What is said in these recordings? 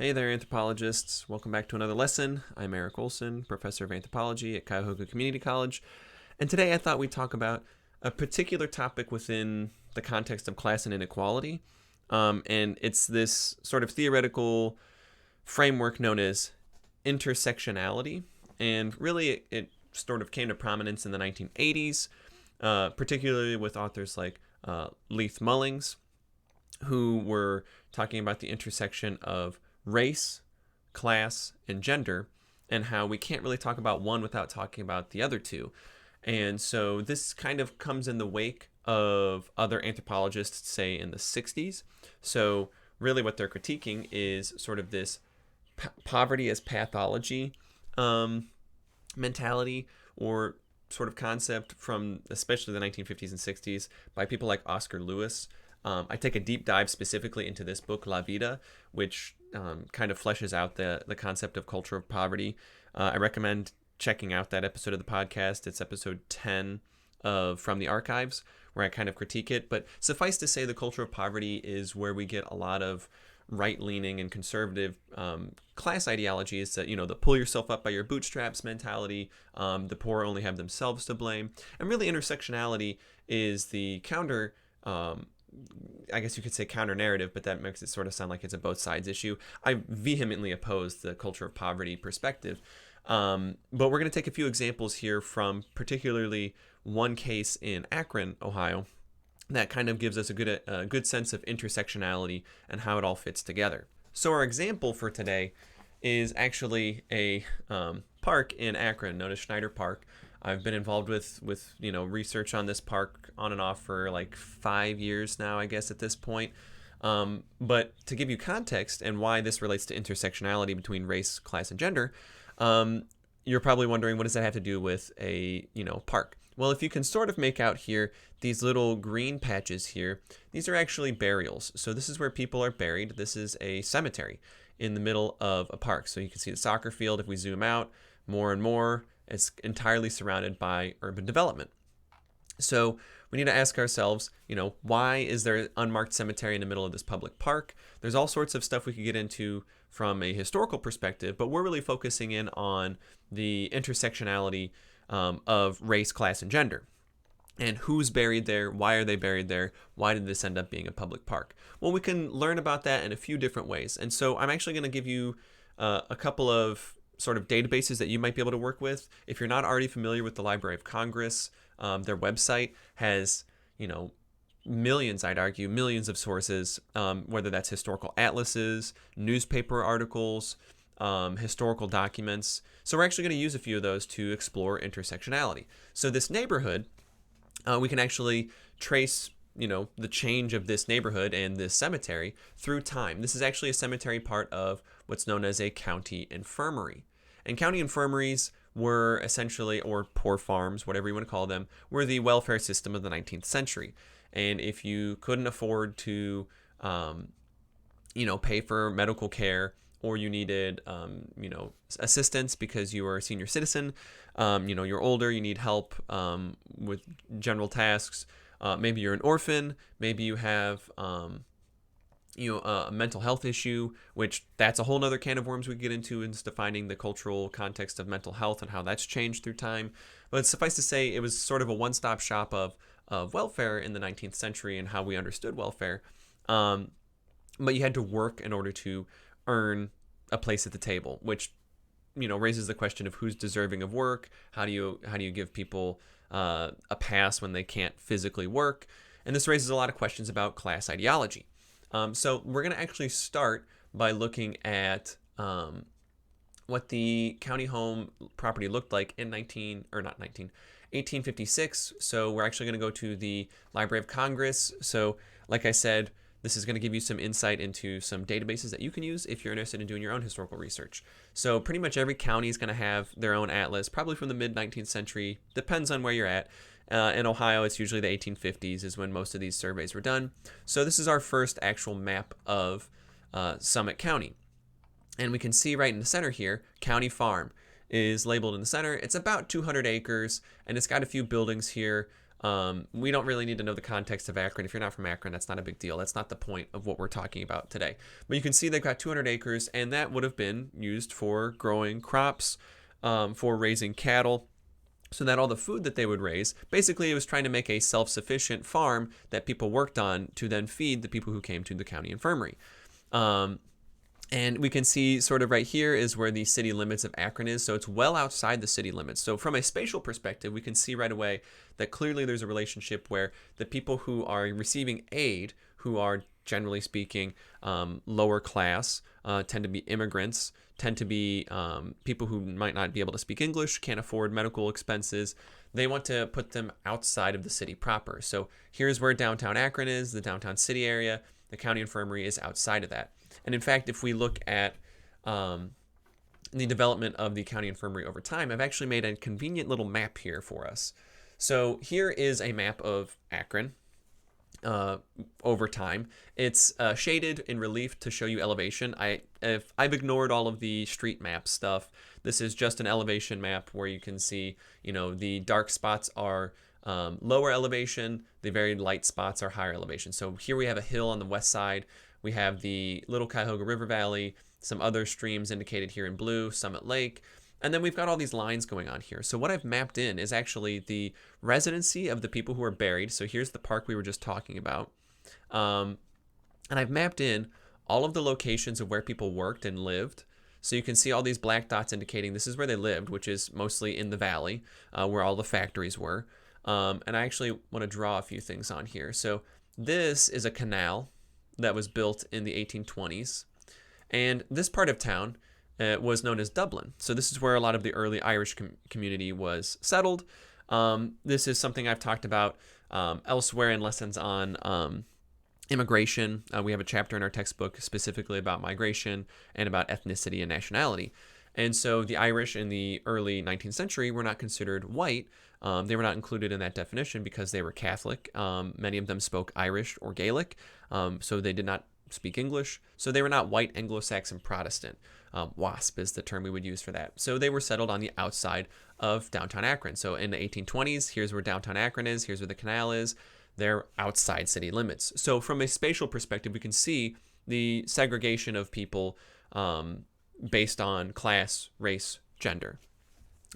Hey there, anthropologists. Welcome back to another lesson. I'm Eric Olson, professor of anthropology at Cuyahoga Community College. And today I thought we'd talk about a particular topic within the context of class and inequality. And it's this sort of theoretical framework known as intersectionality. And really, it sort of came to prominence in the 1980s, particularly with authors like Leith Mullings, who were talking about the intersection of race, class, and gender, and how we can't really talk about one without talking about the other two. And so this kind of comes in the wake of other anthropologists, say in the 60s. So really what they're critiquing is sort of this poverty as pathology mentality or sort of concept from especially the 1950s and 60s by people like Oscar Lewis. I take a deep dive specifically into this book, La Vida, which kind of fleshes out the concept of culture of poverty. I recommend checking out that episode of the podcast. It's episode 10 of From the Archives, where I kind of critique it. But suffice to say, the culture of poverty is where we get a lot of right-leaning and conservative class ideologies that, the pull yourself up by your bootstraps mentality, the poor only have themselves to blame. And really, intersectionality is the counter I guess you could say counter narrative, but that makes it sort of sound like it's a both sides issue. I vehemently oppose the culture of poverty perspective. But we're going to take a few examples here from particularly one case in Akron, Ohio, that kind of gives us a good sense of intersectionality and how it all fits together. So our example for today is actually a park in Akron known as Schneider Park. I've been involved with research on this park on and off for like 5 years now, I guess, at this point. But to give you context and why this relates to intersectionality between race, class, and gender, you're probably wondering, what does that have to do with a park? Well, if you can sort of make out here, these little green patches here, these are actually burials. So this is where people are buried. This is a cemetery in the middle of a park. So you can see the soccer field. If we zoom out more and more, it's entirely surrounded by urban development. So we need to ask ourselves, why is there an unmarked cemetery in the middle of this public park? There's all sorts of stuff we could get into from a historical perspective, but we're really focusing in on the intersectionality of race, class, and gender. And who's buried there? Why are they buried there? Why did this end up being a public park? Well, we can learn about that in a few different ways. And so I'm actually going to give you a couple of sort of databases that you might be able to work with. If you're not already familiar with the Library of Congress, their website has, millions, I'd argue, millions of sources, whether that's historical atlases, newspaper articles, historical documents. So we're actually going to use a few of those to explore intersectionality. So this neighborhood, we can actually trace the change of this neighborhood and this cemetery through time. This is actually a cemetery part of what's known as a county infirmary. And county infirmaries were essentially, or poor farms, whatever you want to call them, were the welfare system of the 19th century. And if you couldn't afford to, pay for medical care, or you needed, assistance because you were a senior citizen, you're older, you need help with general tasks. Maybe you're an orphan. Maybe you have, a mental health issue, which that's a whole other can of worms we get into, is defining the cultural context of mental health and how that's changed through time. But suffice to say, it was sort of a one-stop shop of welfare in the 19th century and how we understood welfare. But you had to work in order to earn a place at the table, which raises the question of who's deserving of work. How do you give people a pass when they can't physically work? And this raises a lot of questions about class ideology. So we're going to actually start by looking at what the county home property looked like in 1856. So we're actually going to go to the Library of Congress. So like I said, this is going to give you some insight into some databases that you can use if you're interested in doing your own historical research. So pretty much every county is going to have their own atlas, probably from the mid-19th century. Depends on where you're at. In Ohio, it's usually the 1850s is when most of these surveys were done. So this is our first actual map of Summit County. And we can see right in the center here, County Farm is labeled in the center. It's about 200 acres, and it's got a few buildings here. We don't really need to know the context of Akron. If you're not from Akron, that's not a big deal. That's not the point of what we're talking about today. But you can see they've got 200 acres, and that would have been used for growing crops, for raising cattle, so that all the food that they would raise, basically it was trying to make a self-sufficient farm that people worked on to then feed the people who came to the county infirmary. And we can see sort of right here is where the city limits of Akron is. So it's well outside the city limits. So from a spatial perspective, we can see right away that clearly there's a relationship where the people who are receiving aid, who are generally speaking lower class, tend to be immigrants, tend to be people who might not be able to speak English, can't afford medical expenses. They want to put them outside of the city proper. So here's where downtown Akron is, the downtown city area. The county infirmary is outside of that. And in fact, if we look at the development of the county infirmary over time, I've actually made a convenient little map here for us. So here is a map of Akron over time. It's shaded in relief to show you elevation. I've ignored all of the street map stuff. This is just an elevation map where you can see, the dark spots are lower elevation, the very light spots are higher elevation. So here we have a hill on the west side. We have the Little Cuyahoga River Valley, some other streams indicated here in blue, Summit Lake, and then we've got all these lines going on here. So what I've mapped in is actually the residency of the people who are buried. So here's the park we were just talking about. And I've mapped in all of the locations of where people worked and lived. So you can see all these black dots indicating this is where they lived, which is mostly in the valley, where all the factories were. And I actually want to draw a few things on here. So this is a canal that was built in the 1820s. And this part of town was known as Dublin. So this is where a lot of the early Irish community was settled. This is something I've talked about elsewhere in lessons on immigration. We have a chapter in our textbook specifically about migration and about ethnicity and nationality. And so the Irish in the early 19th century were not considered white. They were not included in that definition because they were Catholic. Many of them spoke Irish or Gaelic, so they did not speak English. So they were not white Anglo-Saxon Protestant. WASP is the term we would use for that. So they were settled on the outside of downtown Akron. So in the 1820s, here's where downtown Akron is. Here's where the canal is. They're outside city limits. So from a spatial perspective, we can see the segregation of people based on class, race, gender.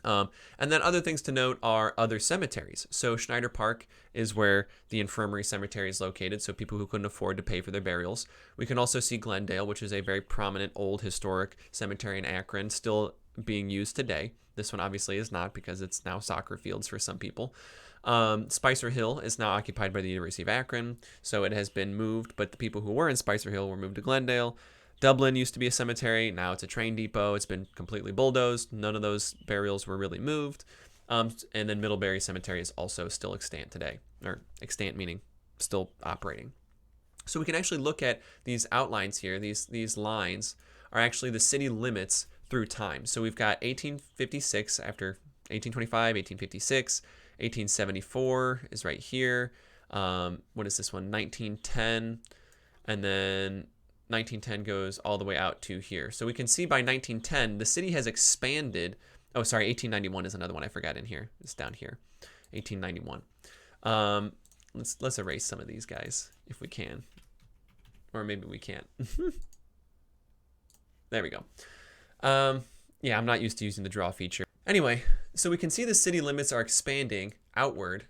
And then other things to note are other cemeteries. So Schneider Park is where the infirmary cemetery is located, so people who couldn't afford to pay for their burials. We can also see Glendale, which is a very prominent old historic cemetery in Akron, still being used today. This one obviously is not because it's now soccer fields for some people. Spicer Hill is now occupied by the University of Akron, so it has been moved, but the people who were in Spicer Hill were moved to Glendale. Dublin used to be a cemetery. Now it's a train depot. It's been completely bulldozed. None of those burials were really moved. And then Middlebury Cemetery is also still extant today, or extant meaning still operating. So we can actually look at these outlines here. These lines are actually the city limits through time. So we've got 1856 after 1825, 1856, 1874 is right here. What is this one? 1910, and then 1910 goes all the way out to here. So we can see by 1910, the city has expanded. Oh, sorry, 1891 is another one I forgot in here. It's down here, 1891. Let's erase some of these guys if we can. Or maybe we can't. There we go. Yeah, I'm not used to using the draw feature. Anyway, so we can see the city limits are expanding outward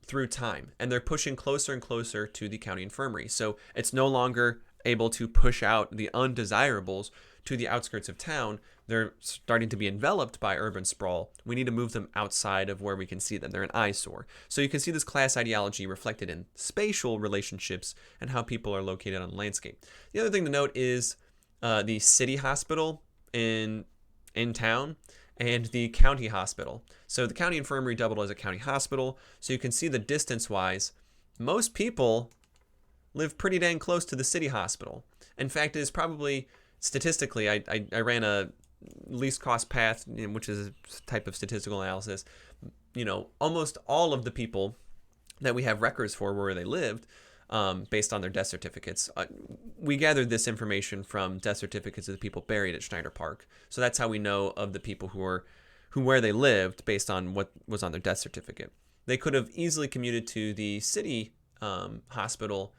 through time, and they're pushing closer and closer to the county infirmary. So it's no longer able to push out the undesirables to the outskirts of town. They're starting to be enveloped by urban sprawl. We need to move them outside of where we can see them. They're an eyesore. So you can see this class ideology reflected in spatial relationships and how people are located on the landscape. The other thing to note is the city hospital in town and the county hospital. So the county infirmary doubled as a county hospital. So you can see the distance-wise, most people live pretty dang close to the city hospital. In fact, it is probably statistically, I ran a least cost path, which is a type of statistical analysis. Almost all of the people that we have records for where they lived, based on their death certificates. We gathered this information from death certificates of the people buried at Schneider Park. So that's how we know of the people where they lived based on what was on their death certificate. they could have easily commuted to the city hospital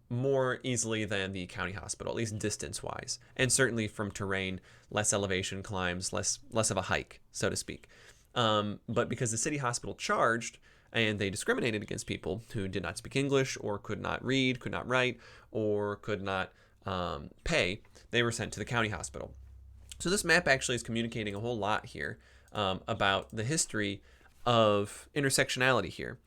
more easily than the county hospital, at least distance-wise, and certainly from terrain, less elevation climbs, less of a hike, so to speak. But because the city hospital charged, and they discriminated against people who did not speak English or could not read, could not write, or could not pay, they were sent to the county hospital. So this map actually is communicating a whole lot here about the history of intersectionality here.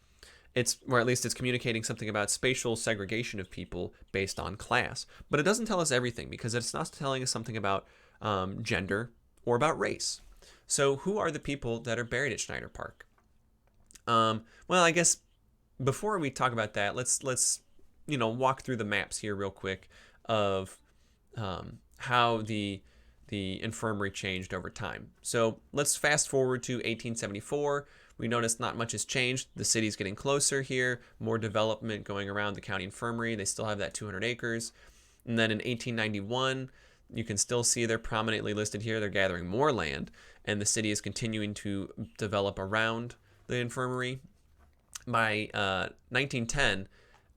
Or at least it's communicating something about spatial segregation of people based on class. But it doesn't tell us everything, because it's not telling us something about gender or about race. So who are the people that are buried at Schneider Park? Well, I guess before we talk about that, let's walk through the maps here real quick of how the infirmary changed over time. So let's fast forward to 1874. We notice not much has changed. The city's getting closer here, more development going around the county infirmary. They still have that 200 acres. And then in 1891, you can still see they're prominently listed here. They're gathering more land, and the city is continuing to develop around the infirmary. By 1910,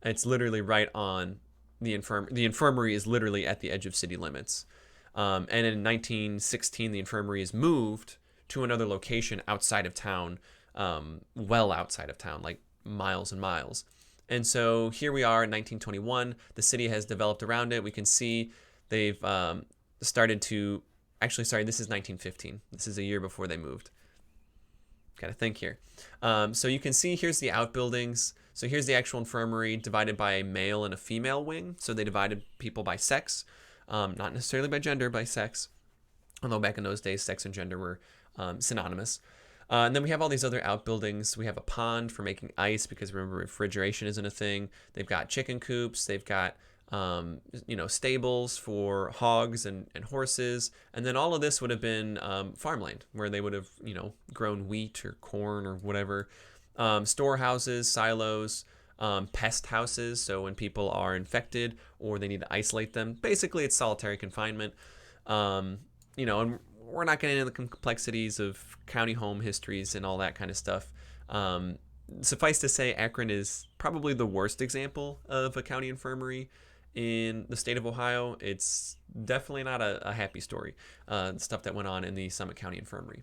it's literally right on the infirmary is literally at the edge of city limits. And in 1916, the infirmary is moved to another location outside of town, well outside of town, like miles and miles. And so here we are in 1921. The city has developed around it. We can see they've started to, actually, sorry, this is 1915. This is a year before they moved. Got to think here. So you can see here's the outbuildings. So here's the actual infirmary divided by a male and a female wing. So they divided people by sex, not necessarily by gender, by sex. Although back in those days, sex and gender were synonymous. And then we have all these other outbuildings. We have a pond for making ice, because remember, refrigeration isn't a thing. They've got chicken coops. They've got stables for hogs and horses. And then all of this would have been farmland, where they would have grown wheat or corn or whatever. Storehouses, silos, pest houses. So when people are infected or they need to isolate them, basically it's solitary confinement. And we're not getting into the complexities of county home histories and all that kind of stuff. Suffice to say, Akron is probably the worst example of a county infirmary in the state of Ohio. It's definitely not a happy story, stuff that went on in the Summit County Infirmary.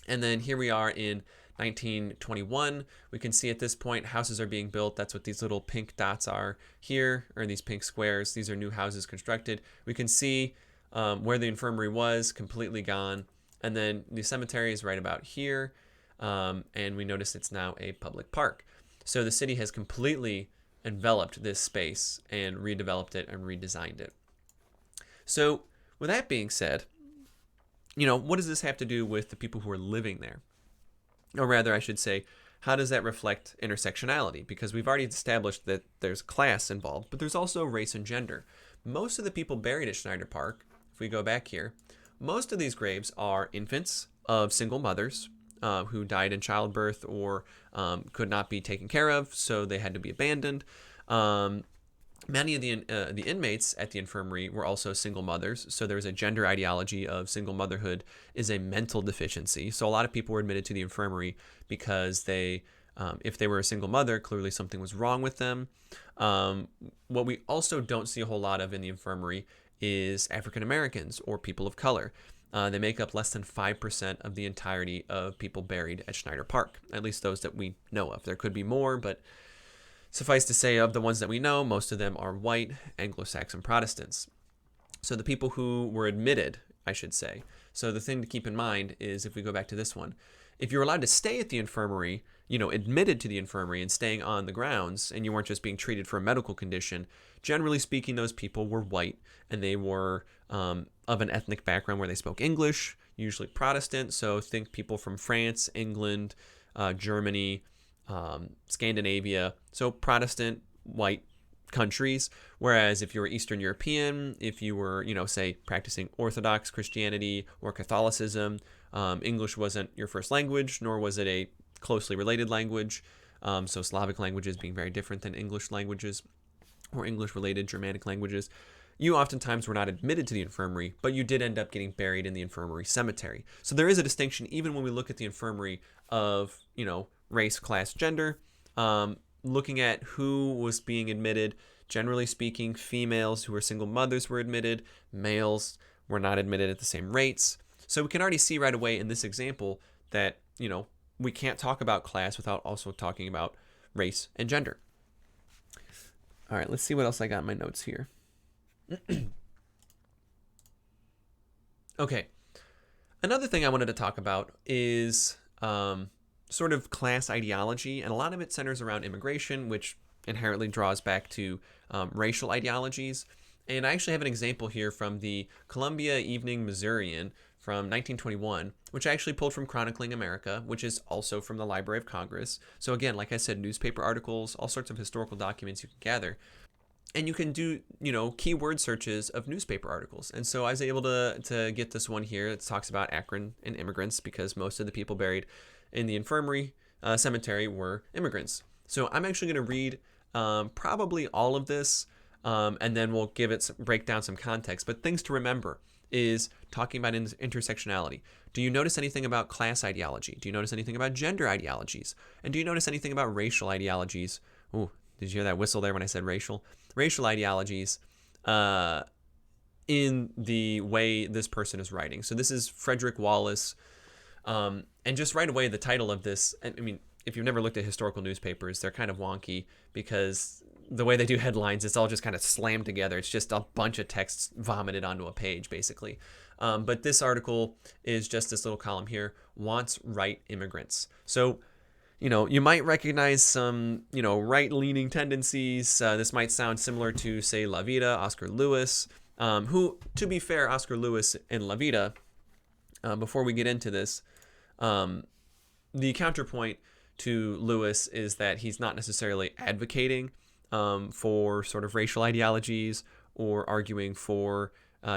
And then here we are in 1921. We can see at this point houses are being built. That's what these little pink dots are here, or these pink squares. These are new houses constructed. We can see where the infirmary was, completely gone. And then the cemetery is right about here. And we notice it's now a public park. So the city has completely enveloped this space and redeveloped it and redesigned it. So with that being said, what does this have to do with the people who are living there? Or rather, I should say, how does that reflect intersectionality? Because we've already established that there's class involved, but there's also race and gender. Most of the people buried at Schneider Park, if we go back here, most of these graves are infants of single mothers who died in childbirth or could not be taken care of, so they had to be abandoned. Many of the inmates at the infirmary were also single mothers, so there was a gender ideology of single motherhood is a mental deficiency. So a lot of people were admitted to the infirmary because if they were a single mother, clearly something was wrong with them. What we also don't see a whole lot of in the infirmary is African Americans or people of color. They make up less than 5% of the entirety of people buried at Schneider Park, at least those that we know of. There could be more, but suffice to say, of the ones that we know, most of them are white Anglo-Saxon Protestants. So the people who were admitted, I should say. So the thing to keep in mind is, if we go back to this one, if you were allowed to stay at the infirmary, admitted to the infirmary and staying on the grounds, and you weren't just being treated for a medical condition, generally speaking, those people were white, and they were of an ethnic background where they spoke English, usually Protestant. So think people from France, England, Germany, Scandinavia, so Protestant white countries. Whereas if you were Eastern European, if you were, say, practicing Orthodox Christianity or Catholicism, English wasn't your first language, nor was it a closely related language. So Slavic languages being very different than English languages or English-related Germanic languages. You oftentimes were not admitted to the infirmary, but you did end up getting buried in the infirmary cemetery. So there is a distinction, even when we look at the infirmary, of, race, class, gender, looking at who was being admitted. Generally speaking, females who were single mothers were admitted, males were not admitted at the same rates. So we can already see right away in this example that, we can't talk about class without also talking about race and gender. All right, let's see what else I got in my notes here. Okay, another thing I wanted to talk about is sort of class ideology, and a lot of it centers around immigration, which inherently draws back to racial ideologies. And I actually have an example here from the Columbia Evening Missourian from 1921, which I actually pulled from Chronicling America, which is also from the Library of Congress. So again, like I said, newspaper articles, all sorts of historical documents you can gather. And you can do, keyword searches of newspaper articles. And so I was able to get this one here. It talks about Akron and immigrants, because most of the people buried in the infirmary cemetery were immigrants. So I'm actually going to read probably all of this, and then we'll break down some context. But things to remember is talking about intersectionality. Do you notice anything about class ideology? Do you notice anything about gender ideologies? And do you notice anything about racial ideologies? Ooh, did you hear that whistle there when I said racial? Racial ideologies in the way this person is writing. So this is Frederick Wallace. And just right away, the title of this, I mean, if you've never looked at historical newspapers, they're kind of wonky because the way they do headlines, it's all just kind of slammed together. It's just a bunch of texts vomited onto a page, basically. But this article is just this little column here, wants right immigrants. So, you might recognize some, right-leaning tendencies. This might sound similar to, say, La Vida, Oscar Lewis, who, to be fair, Oscar Lewis and La Vida, before we get into this, the counterpoint to Lewis is that he's not necessarily advocating for sort of racial ideologies or arguing for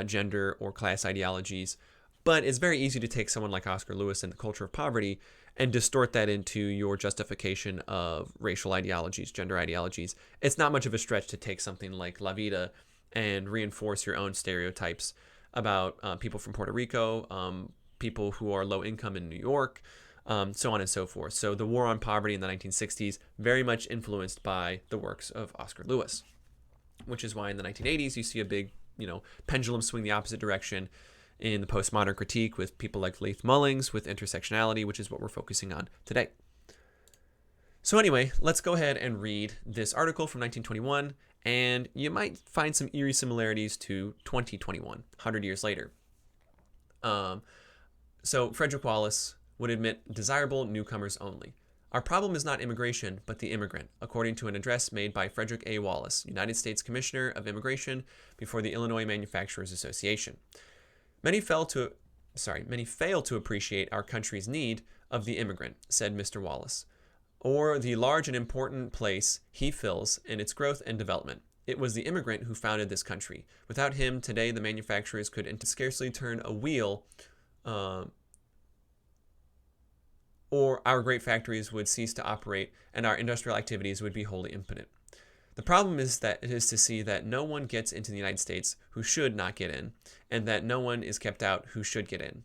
gender or class ideologies. But it's very easy to take someone like Oscar Lewis and the culture of poverty and distort that into your justification of racial ideologies, gender ideologies. It's not much of a stretch to take something like La Vida and reinforce your own stereotypes about people from Puerto Rico, people who are low income in New York, so on and so forth. So the war on poverty in the 1960s, very much influenced by the works of Oscar Lewis, which is why in the 1980s you see a big, pendulum swing the opposite direction in the postmodern critique with people like Leith Mullings with Intersectionality, which is what we're focusing on today. So anyway, let's go ahead and read this article from 1921, and you might find some eerie similarities to 2021, 100 years later. So Frederick Wallace would admit desirable newcomers only. Our problem is not immigration, but the immigrant, according to an address made by Frederick A. Wallace, United States Commissioner of Immigration before the Illinois Manufacturers Association. Many fail to appreciate our country's need of the immigrant, said Mr. Wallace, or the large and important place he fills in its growth and development. It was the immigrant who founded this country. Without him, today the manufacturers could scarcely turn a wheel, or our great factories would cease to operate and our industrial activities would be wholly impotent. The problem is to see that no one gets into the United States who should not get in, and that no one is kept out who should get in.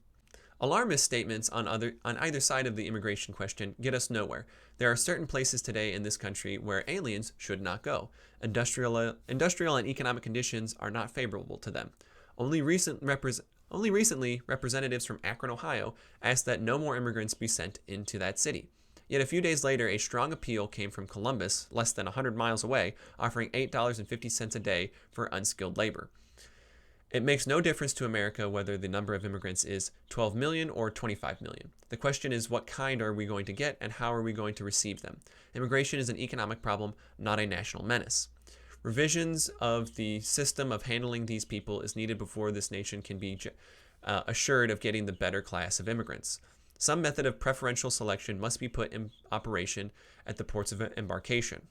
Alarmist statements on either side of the immigration question get us nowhere. There are certain places today in this country where aliens should not go. Industrial and economic conditions are not favorable to them. Only recently, representatives from Akron, Ohio, asked that no more immigrants be sent into that city. Yet a few days later, a strong appeal came from Columbus, less than 100 miles away, offering $8.50 a day for unskilled labor. It makes no difference to America whether the number of immigrants is 12 million or 25 million. The question is, what kind are we going to get and how are we going to receive them? Immigration is an economic problem, not a national menace. Revisions of the system of handling these people is needed before this nation can be assured of getting the better class of immigrants. Some method of preferential selection must be put in operation at the ports of embarkation.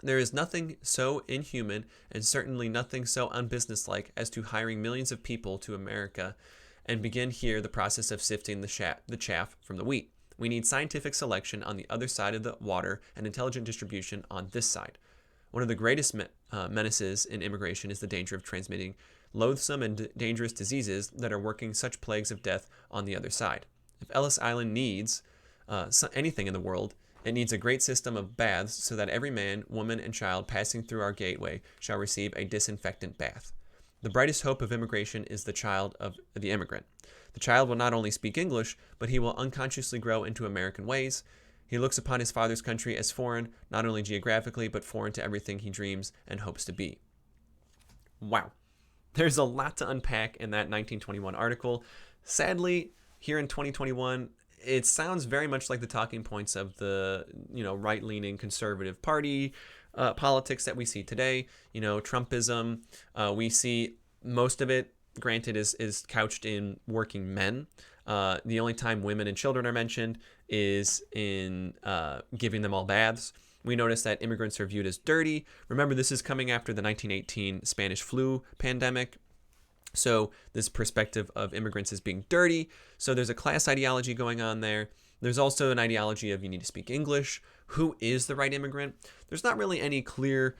There is nothing so inhuman and certainly nothing so unbusinesslike as to hiring millions of people to America and begin here the process of sifting the chaff from the wheat. We need scientific selection on the other side of the water and intelligent distribution on this side. One of the greatest menaces in immigration is the danger of transmitting loathsome and dangerous diseases that are working such plagues of death on the other side. If Ellis Island needs anything in the world, It needs a great system of baths so that every man, woman, and child passing through our gateway shall receive a disinfectant bath. The brightest hope of immigration is the child of the immigrant. The child will not only speak English, but he will unconsciously grow into American ways. He looks upon his father's country as foreign, not only geographically, but foreign to everything he dreams and hopes to be. Wow. There's a lot to unpack in that 1921 article. Sadly, here in 2021, it sounds very much like the talking points of the, right-leaning conservative party politics that we see today. Trumpism. We see most of it, granted, is couched in working men. The only time women and children are mentioned is in giving them all baths. We notice that immigrants are viewed as dirty. Remember, this is coming after the 1918 Spanish flu pandemic. So this perspective of immigrants as being dirty. So there's a class ideology going on there. There's also an ideology of you need to speak English. Who is the right immigrant? There's not really any clear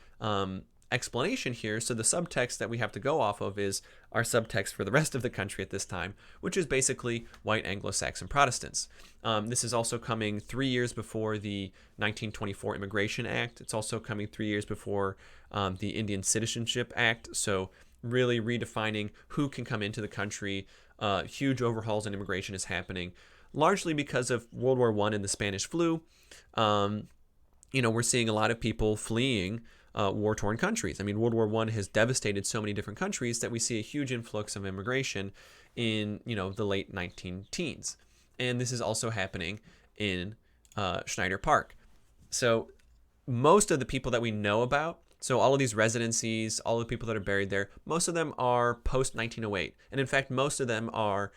explanation here. So the subtext that we have to go off of is our subtext for the rest of the country at this time, which is basically white Anglo-Saxon Protestants. This is also coming 3 years before the 1924 Immigration Act. It's also coming 3 years before the Indian Citizenship Act. So really redefining who can come into the country. Huge overhauls in immigration is happening, largely because of World War I and the Spanish flu. We're seeing a lot of people fleeing war-torn countries. I mean, World War I has devastated so many different countries that we see a huge influx of immigration in, the late 19-teens. And this is also happening in Schneider Park. So most of the people that we know about, so all of these residencies, all the people that are buried there, most of them are post-1908. And in fact, most of them are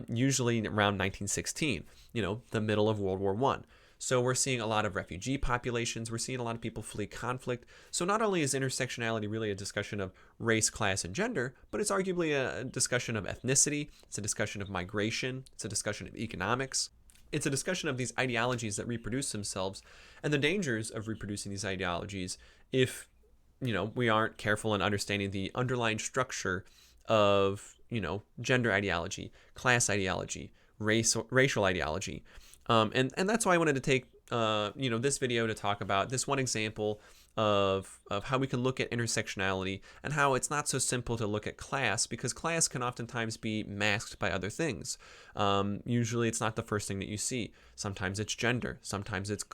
usually around 1916, the middle of World War I. So we're seeing a lot of refugee populations. We're seeing a lot of people flee conflict. So not only is intersectionality really a discussion of race, class, and gender, but it's arguably a discussion of ethnicity. It's a discussion of migration. It's a discussion of economics. It's a discussion of these ideologies that reproduce themselves and the dangers of reproducing these ideologies if, we aren't careful in understanding the underlying structure of, gender ideology, class ideology, racial ideology. And that's why I wanted to take, this video to talk about this one example of how we can look at intersectionality and how it's not so simple to look at class, because class can oftentimes be masked by other things. Usually it's not the first thing that you see. Sometimes it's gender. Sometimes it's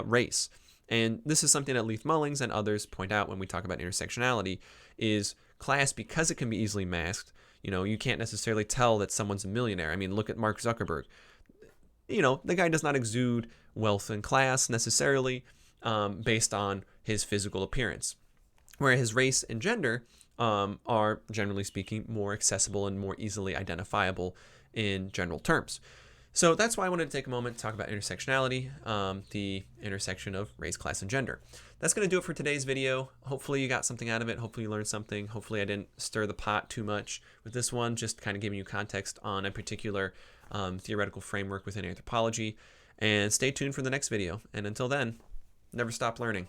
race. And this is something that Leith Mullings and others point out when we talk about intersectionality, is class, because it can be easily masked. You can't necessarily tell that someone's a millionaire. I mean, look at Mark Zuckerberg. The guy does not exude wealth and class necessarily based on his physical appearance, whereas his race and gender are, generally speaking, more accessible and more easily identifiable in general terms. So that's why I wanted to take a moment to talk about intersectionality, the intersection of race, class, and gender. That's going to do it for today's video. Hopefully you got something out of it. Hopefully you learned something. Hopefully I didn't stir the pot too much with this one, just kind of giving you context on a particular theoretical framework within anthropology. And stay tuned for the next video. And until then, never stop learning.